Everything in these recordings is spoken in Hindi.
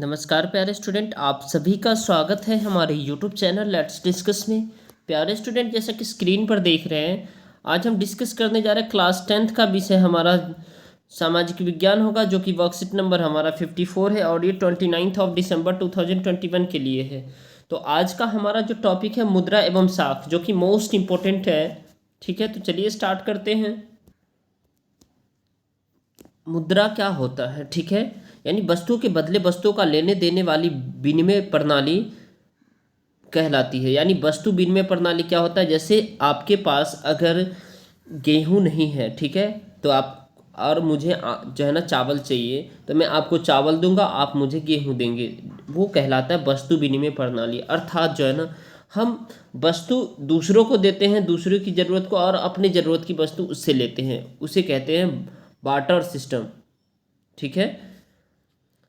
नमस्कार प्यारे स्टूडेंट, आप सभी का स्वागत है हमारे यूट्यूब चैनल लेट्स डिस्कस में। प्यारे स्टूडेंट, जैसा कि स्क्रीन पर देख रहे हैं, आज हम डिस्कस करने जा रहे हैं क्लास 10th का विषय हमारा सामाजिक विज्ञान होगा, जो कि वर्कशीट नंबर हमारा 54 है और ये 29 दिसंबर 2021 के लिए है। तो आज का हमारा जो टॉपिक है मुद्रा एवं साख, जो कि मोस्ट इम्पोर्टेंट है। ठीक है, तो चलिए स्टार्ट करते हैं। मुद्रा क्या होता है? ठीक है, यानी वस्तु के बदले वस्तुओं का लेने देने वाली विनिमय प्रणाली कहलाती है। यानी वस्तु विनिमय प्रणाली क्या होता है? जैसे आपके पास अगर गेहूं नहीं है, ठीक है, तो आप और मुझे जो है ना चावल चाहिए, तो मैं आपको चावल दूंगा, आप मुझे गेहूं देंगे। वो कहलाता है वस्तु विनिमय प्रणाली। अर्थात जो है ना, हम वस्तु दूसरों को देते हैं, दूसरों की ज़रूरत को, और अपनी ज़रूरत की वस्तु उससे लेते हैं। उसे कहते हैं बार्टर सिस्टम। ठीक है,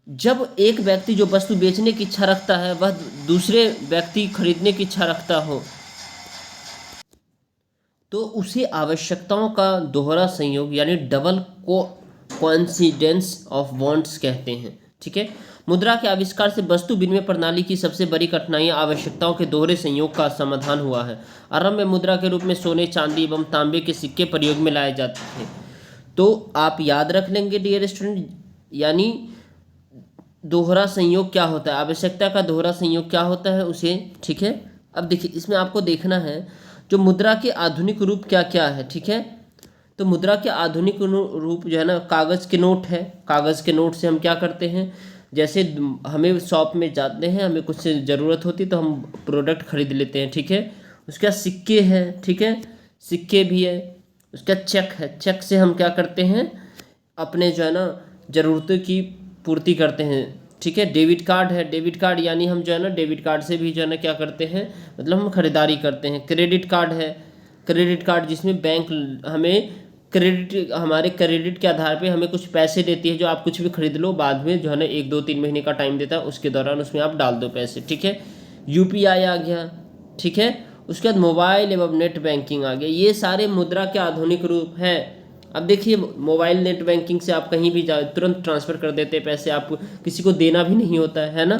जब एक व्यक्ति जो वस्तु बेचने की इच्छा रखता है, वह दूसरे व्यक्ति खरीदने की इच्छा रखता हो, तो उसे आवश्यकताओं का दोहरा संयोग यानी डबल कोइंसिडेंस ऑफ वांट्स कहते हैं। ठीक है, मुद्रा के आविष्कार से वस्तु विनिमय प्रणाली की सबसे बड़ी कठिनाइयां आवश्यकताओं के दोहरे संयोग का समाधान हुआ है। आरंभ में मुद्रा के रूप में सोने, चांदी एवं तांबे के सिक्के प्रयोग में लाए जाते थे। तो आप याद रख लेंगे डियर स्टूडेंट, यानी दोहरा संयोग क्या होता है, आवश्यकता का दोहरा संयोग क्या होता है उसे। ठीक है, अब देखिए, इसमें आपको देखना है जो मुद्रा के आधुनिक रूप क्या क्या है। ठीक है, तो मुद्रा के आधुनिक रूप जो है ना, कागज़ के नोट है। कागज़ के नोट से हम क्या करते हैं, जैसे हमें शॉप में जाते हैं, हमें कुछ ज़रूरत होती है तो हम प्रोडक्ट खरीद लेते हैं। ठीक है, उसके बाद सिक्के हैं। ठीक है, सिक्के भी है। उसका चेक है। चेक से हम क्या करते हैं, अपने जो है ना ज़रूरतों की पूर्ति करते हैं। ठीक है, डेबिट कार्ड है। डेबिट कार्ड यानी हम जो है ना डेबिट कार्ड से भी जो है ना क्या करते हैं, मतलब हम खरीदारी करते हैं। क्रेडिट कार्ड है। क्रेडिट कार्ड जिसमें बैंक हमें हमारे क्रेडिट के आधार पे हमें कुछ पैसे देती है, जो आप कुछ भी खरीद लो, बाद में जो है ना 1 2 3 महीने का टाइम देता है, उसके दौरान उसमें आप डाल दो पैसे। ठीक है, यूपीआई आ गया। ठीक है, उसके बाद मोबाइल एवं नेट बैंकिंग आ गया। ये सारे मुद्रा के आधुनिक रूप हैं। अब देखिए, मोबाइल नेट बैंकिंग से आप कहीं भी जाओ, तुरंत ट्रांसफ़र कर देते हैं पैसे, आपको किसी को देना भी नहीं होता है ना।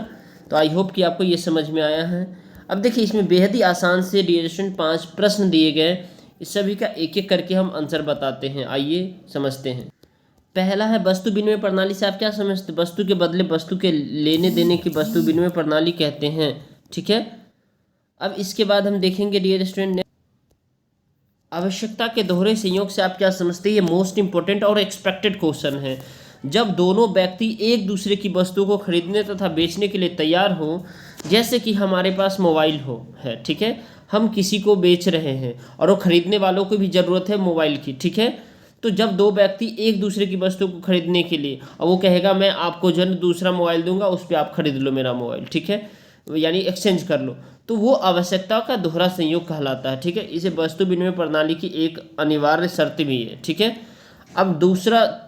तो आई होप कि आपको ये समझ में आया है। अब देखिए, इसमें बेहद ही आसान से डिरेक्शन 5 प्रश्न दिए गए। इस सभी का एक एक करके हम आंसर बताते हैं। आइए समझते हैं। पहला है वस्तु विनिमय प्रणाली से आप क्या समझते हैं? वस्तु के बदले वस्तु के लेने देने की वस्तु विनिमय प्रणाली कहते हैं। ठीक है, अब इसके बाद हम देखेंगे डियर स्टूडेंट, आवश्यकता के दोहरे संयोग से आप क्या समझते हैं? ये मोस्ट इंपॉर्टेंट और एक्सपेक्टेड क्वेश्चन है। जब दोनों व्यक्ति एक दूसरे की वस्तु को खरीदने तथा बेचने के लिए तैयार हो, जैसे कि हमारे पास मोबाइल हो है। ठीक है, हम किसी को बेच रहे हैं और वो खरीदने वालों को भी ज़रूरत है मोबाइल की। ठीक है, तो जब दो व्यक्ति एक दूसरे की वस्तु को खरीदने के लिए, और वो कहेगा मैं आपको जो है दूसरा मोबाइल दूंगा, उस पर आप खरीद लो मेरा मोबाइल। ठीक है, यानी एक्सचेंज कर लो, तो वो आवश्यकता का दोहरा संयोग कहलाता है। ठीक है, इसे वस्तु विनिमय प्रणाली की एक अनिवार्य शर्त भी है। ठीक है, अब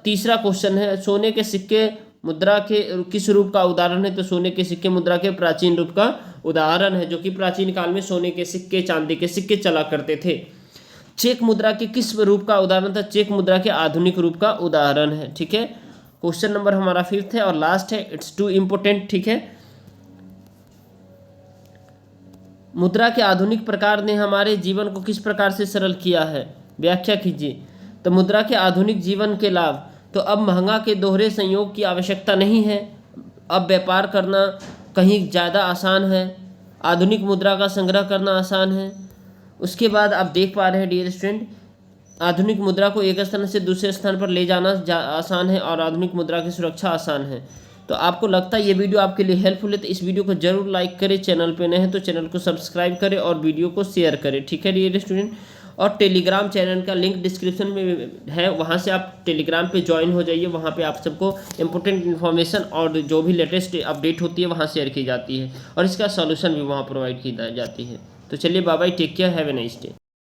तीसरा क्वेश्चन है, सोने के सिक्के मुद्रा के किस रूप का उदाहरण है? तो सोने के सिक्के मुद्रा के प्राचीन रूप का उदाहरण है, जो कि प्राचीन काल में सोने के सिक्के, चांदी के सिक्के चला करते थे। चेक मुद्रा के किस रूप का उदाहरण था? चेक मुद्रा के आधुनिक रूप का उदाहरण है। ठीक है, क्वेश्चन नंबर हमारा 5th है और लास्ट है, इट्स टू इम्पोर्टेंट। ठीक है, मुद्रा के आधुनिक प्रकार ने हमारे जीवन को किस प्रकार से सरल किया है? व्याख्या कीजिए। तो मुद्रा के आधुनिक जीवन के लाभ, तो अब महंगा के दोहरे संयोग की आवश्यकता नहीं है। अब व्यापार करना कहीं ज़्यादा आसान है। आधुनिक मुद्रा का संग्रह करना आसान है। उसके बाद आप देख पा रहे हैं डियर स्टूडेंट, आधुनिक मुद्रा को एक स्थान से दूसरे स्थान पर ले जाना आसान है और आधुनिक मुद्रा की सुरक्षा आसान है। तो आपको लगता है ये वीडियो आपके लिए हेल्पफुल है, तो इस वीडियो को जरूर लाइक करें। चैनल पे नए हैं तो चैनल को सब्सक्राइब करें और वीडियो को शेयर करें। ठीक है डियर स्टूडेंट, और टेलीग्राम चैनल का लिंक डिस्क्रिप्शन में है, वहाँ से आप टेलीग्राम पे ज्वाइन हो जाइए। वहाँ पे आप सबको इंपॉर्टेंट इन्फॉर्मेशन और जो भी लेटेस्ट अपडेट होती है वहाँ शेयर की जाती है, और इसका सॉल्यूशन भी वहाँ प्रोवाइड की जाती है। तो चलिए, bye bye, take care, have a nice day.